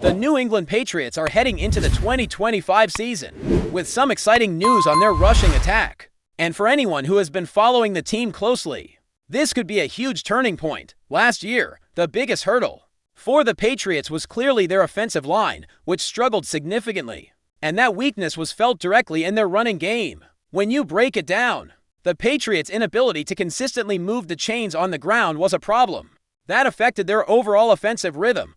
The New England Patriots are heading into the 2025 season with some exciting news on their rushing attack. And for anyone who has been following the team closely, this could be a huge turning point. Last year, the biggest hurdle for the Patriots was clearly their offensive line, which struggled significantly. And that weakness was felt directly in their running game. When you break it down, the Patriots' inability to consistently move the chains on the ground was a problem. That affected their overall offensive rhythm.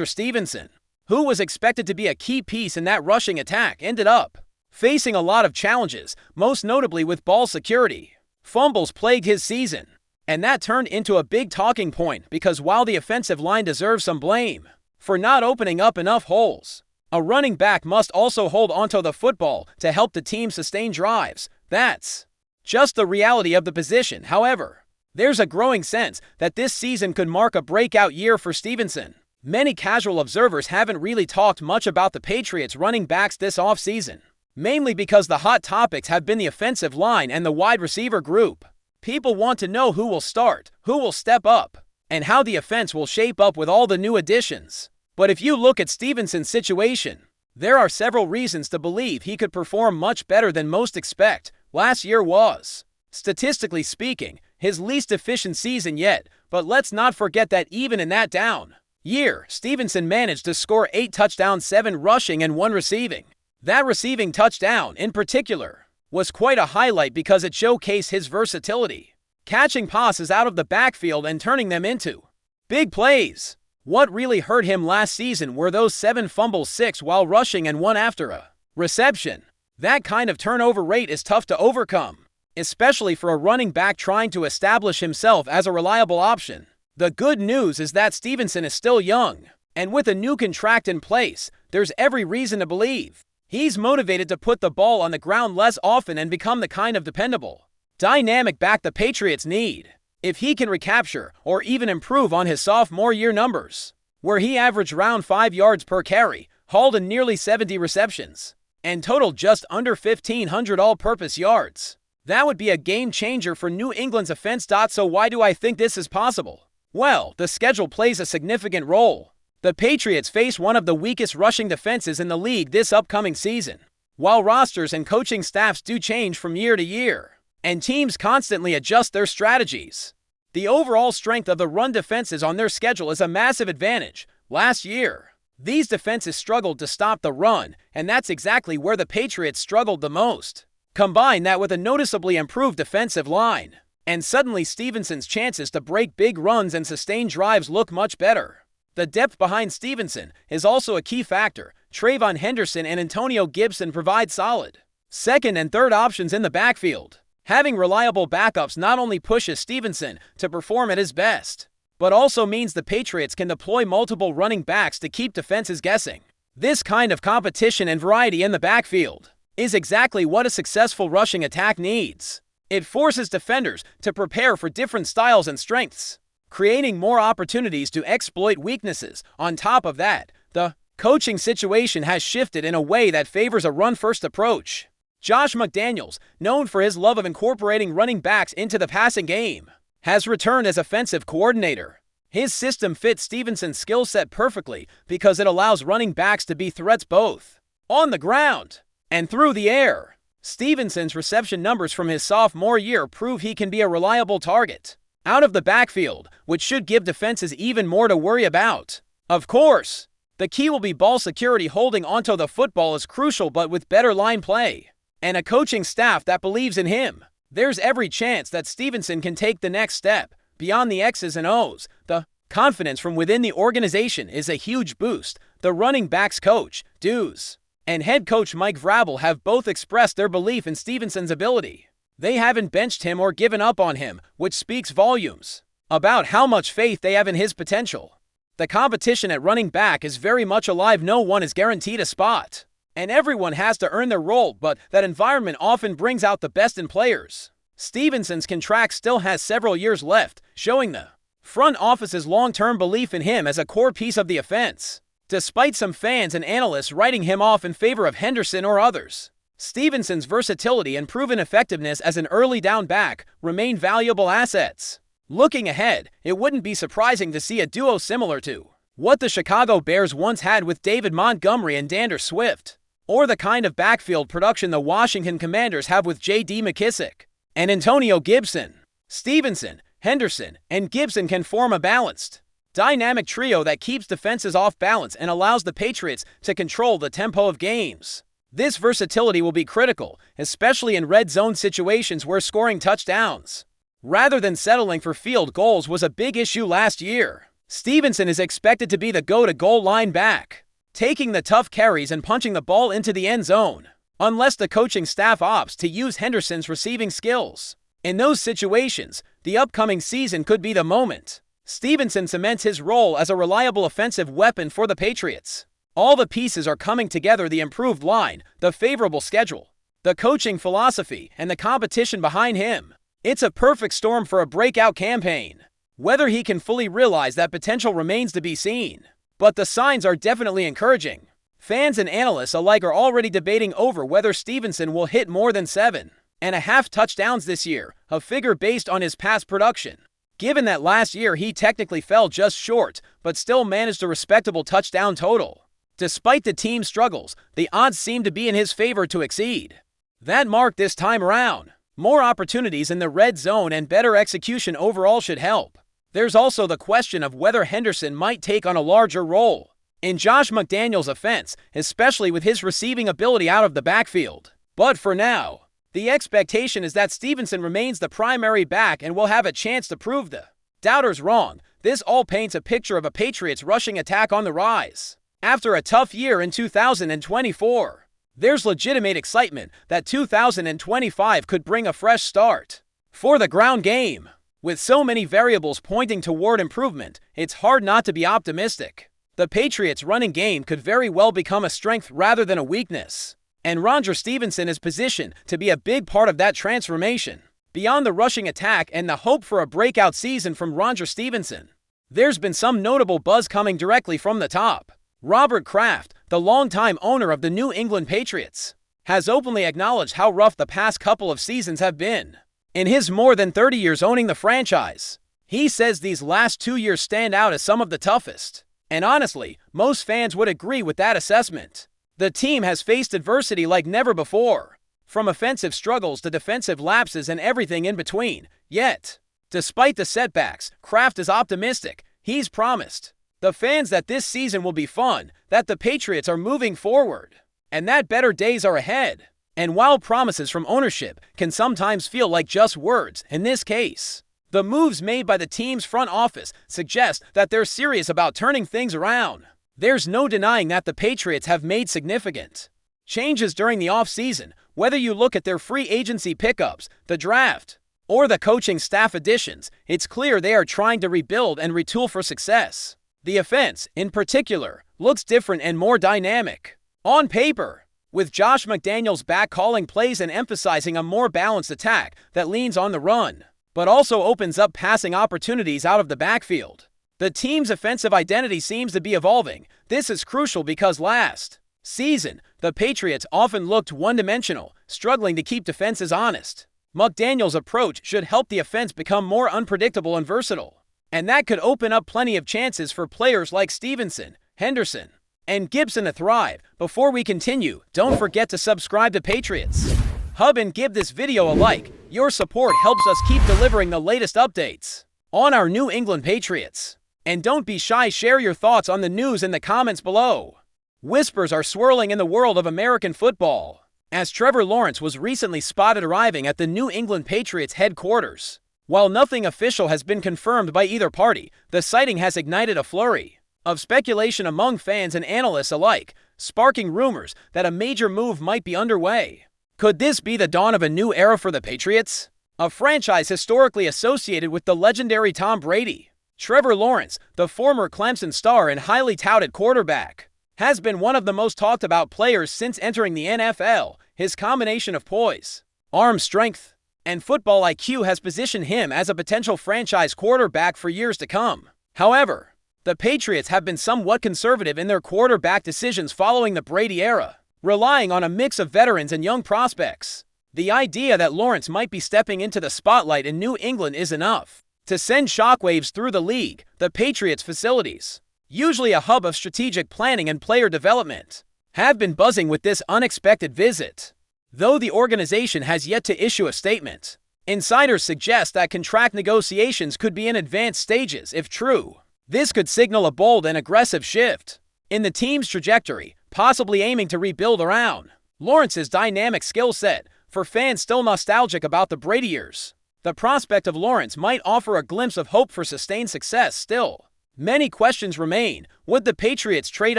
Stevenson, who was expected to be a key piece in that rushing attack, ended up facing a lot of challenges, most notably with ball security. Fumbles plagued his season, and that turned into a big talking point because while the offensive line deserves some blame for not opening up enough holes, a running back must also hold onto the football to help the team sustain drives. That's just the reality of the position. However, there's a growing sense that this season could mark a breakout year for Stevenson. Many casual observers haven't really talked much about the Patriots running backs this offseason, mainly because the hot topics have been the offensive line and the wide receiver group. People want to know who will start, who will step up, and how the offense will shape up with all the new additions. But if you look at Stevenson's situation, there are several reasons to believe he could perform much better than most expect. Last year was, statistically speaking, his least efficient season yet, but let's not forget that even in that down year, Stevenson managed to score 8 touchdowns, 7 rushing, and 1 receiving. That receiving touchdown, in particular, was quite a highlight because it showcased his versatility, catching passes out of the backfield and turning them into big plays. What really hurt him last season were those 7 fumbles, 6 while rushing and 1 after a reception. That kind of turnover rate is tough to overcome, especially for a running back trying to establish himself as a reliable option. The good news is that Stevenson is still young, and with a new contract in place, there's every reason to believe he's motivated to put the ball on the ground less often and become the kind of dependable, dynamic back the Patriots need. If he can recapture or even improve on his sophomore year numbers, where he averaged around 5 yards per carry, hauled in nearly 70 receptions, and totaled just under 1,500 all-purpose yards, that would be a game changer for New England's offense. So why do I think this is possible? Well, the schedule plays a significant role. The Patriots face one of the weakest rushing defenses in the league this upcoming season. While rosters and coaching staffs do change from year to year, and teams constantly adjust their strategies, the overall strength of the run defenses on their schedule is a massive advantage. Last year, these defenses struggled to stop the run, and that's exactly where the Patriots struggled the most. Combine that with a noticeably improved defensive line, and suddenly Stevenson's chances to break big runs and sustain drives look much better. The depth behind Stevenson is also a key factor. Trayvon Henderson and Antonio Gibson provide solid second and third options in the backfield. Having reliable backups not only pushes Stevenson to perform at his best, but also means the Patriots can deploy multiple running backs to keep defenses guessing. This kind of competition and variety in the backfield is exactly what a successful rushing attack needs. It forces defenders to prepare for different styles and strengths, creating more opportunities to exploit weaknesses. On top of that, the coaching situation has shifted in a way that favors a run-first approach. Josh McDaniels, known for his love of incorporating running backs into the passing game, has returned as offensive coordinator. His system fits Stevenson's skill set perfectly because it allows running backs to be threats both on the ground and through the air. Stevenson's reception numbers from his sophomore year prove he can be a reliable target out of the backfield, which should give defenses even more to worry about. Of course, the key will be ball security. Holding onto the football is crucial, but with better line play and a coaching staff that believes in him, there's every chance that Stevenson can take the next step beyond the X's and O's. The confidence from within the organization is a huge boost. The running backs coach, Deuce, and head coach Mike Vrabel have both expressed their belief in Stevenson's ability. They haven't benched him or given up on him, which speaks volumes about how much faith they have in his potential. The competition at running back is very much alive. No one is guaranteed a spot, and everyone has to earn their role, but that environment often brings out the best in players. Stevenson's contract still has several years left, showing the front office's long-term belief in him as a core piece of the offense. Despite some fans and analysts writing him off in favor of Henderson or others, Stevenson's versatility and proven effectiveness as an early down back remain valuable assets. Looking ahead, it wouldn't be surprising to see a duo similar to what the Chicago Bears once had with David Montgomery and D'Andre Swift, or the kind of backfield production the Washington Commanders have with J.D. McKissic and Antonio Gibson. Stevenson, Henderson, and Gibson can form a balanced, dynamic trio that keeps defenses off balance and allows the Patriots to control the tempo of games. This versatility will be critical, especially in red zone situations where scoring touchdowns rather than settling for field goals was a big issue last year. Stevenson is expected to be the go-to-goal line back, taking the tough carries and punching the ball into the end zone, unless the coaching staff opts to use Henderson's receiving skills. In those situations, the upcoming season could be the moment Stevenson cements his role as a reliable offensive weapon for the Patriots. All the pieces are coming together: the improved line, the favorable schedule, the coaching philosophy, and the competition behind him. It's a perfect storm for a breakout campaign. Whether he can fully realize that potential remains to be seen, but the signs are definitely encouraging. Fans and analysts alike are already debating over whether Stevenson will hit more than 7.5 touchdowns this year, a figure based on his past production. Given that last year he technically fell just short, but still managed a respectable touchdown total. Despite the team's struggles, the odds seem to be in his favor to exceed that mark this time around. More opportunities in the red zone and better execution overall should help. There's also the question of whether Henderson might take on a larger role in Josh McDaniels' offense, especially with his receiving ability out of the backfield. But for now, the expectation is that Stevenson remains the primary back and will have a chance to prove the doubters wrong. This all paints a picture of a Patriots rushing attack on the rise. After a tough year in 2024, there's legitimate excitement that 2025 could bring a fresh start for the ground game. With so many variables pointing toward improvement, it's hard not to be optimistic. The Patriots' running game could very well become a strength rather than a weakness, and Rondre Stevenson is positioned to be a big part of that transformation. Beyond the rushing attack and the hope for a breakout season from Rondre Stevenson, there's been some notable buzz coming directly from the top. Robert Kraft, the longtime owner of the New England Patriots, has openly acknowledged how rough the past couple of seasons have been. In his more than 30 years owning the franchise, he says these last 2 years stand out as some of the toughest. And honestly, most fans would agree with that assessment. The team has faced adversity like never before, from offensive struggles to defensive lapses and everything in between. Yet, despite the setbacks, Kraft is optimistic. He's promised the fans that this season will be fun, that the Patriots are moving forward, and that better days are ahead. And while promises from ownership can sometimes feel like just words, in this case, the moves made by the team's front office suggest that they're serious about turning things around. There's no denying that the Patriots have made significant changes during the offseason. Whether you look at their free agency pickups, the draft, or the coaching staff additions, it's clear they are trying to rebuild and retool for success. The offense, in particular, looks different and more dynamic on paper, with Josh McDaniels back calling plays and emphasizing a more balanced attack that leans on the run, but also opens up passing opportunities out of the backfield. The team's offensive identity seems to be evolving. This is crucial because last season, the Patriots often looked one-dimensional, struggling to keep defenses honest. McDaniels' approach should help the offense become more unpredictable and versatile, and that could open up plenty of chances for players like Stevenson, Henderson, and Gibson to thrive. Before we continue, don't forget to subscribe to Patriots Hub and give this video a like. Your support helps us keep delivering the latest updates on our New England Patriots. And don't be shy, share your thoughts on the news in the comments below. Whispers are swirling in the world of American football, as Trevor Lawrence was recently spotted arriving at the New England Patriots headquarters. While nothing official has been confirmed by either party, the sighting has ignited a flurry of speculation among fans and analysts alike, sparking rumors that a major move might be underway. Could this be the dawn of a new era for the Patriots, a franchise historically associated with the legendary Tom Brady? Trevor Lawrence, the former Clemson star and highly touted quarterback, has been one of the most talked about players since entering the NFL. His combination of poise, arm strength, and football IQ has positioned him as a potential franchise quarterback for years to come. However, the Patriots have been somewhat conservative in their quarterback decisions following the Brady era, relying on a mix of veterans and young prospects. The idea that Lawrence might be stepping into the spotlight in New England is enough to send shockwaves through the league. The Patriots' facilities, usually a hub of strategic planning and player development, have been buzzing with this unexpected visit. Though the organization has yet to issue a statement, insiders suggest that contract negotiations could be in advanced stages if true. This could signal a bold and aggressive shift in the team's trajectory, possibly aiming to rebuild around Lawrence's dynamic skill set. For fans still nostalgic about the Brady years, the prospect of Lawrence might offer a glimpse of hope for sustained success. Still, many questions remain. Would the Patriots trade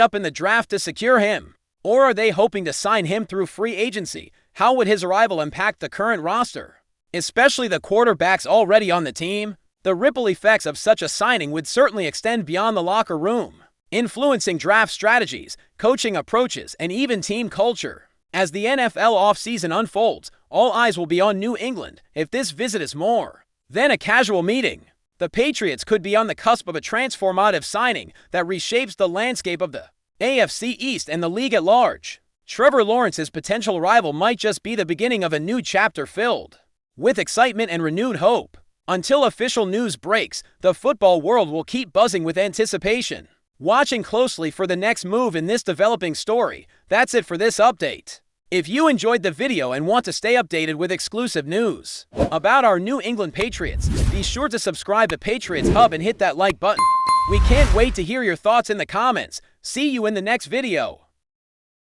up in the draft to secure him? Or are they hoping to sign him through free agency? How would his arrival impact the current roster, especially the quarterbacks already on the team? The ripple effects of such a signing would certainly extend beyond the locker room, influencing draft strategies, coaching approaches, and even team culture. As the NFL offseason unfolds, all eyes will be on New England. If this visit is more than a casual meeting, the Patriots could be on the cusp of a transformative signing that reshapes the landscape of the AFC East and the league at large. Trevor Lawrence's potential rival might just be the beginning of a new chapter filled with excitement and renewed hope. Until official news breaks, the football world will keep buzzing with anticipation, watching closely for the next move in this developing story. That's it for this update. If you enjoyed the video and want to stay updated with exclusive news about our New England Patriots, be sure to subscribe to Patriots Hub and hit that like button. We can't wait to hear your thoughts in the comments. See you in the next video.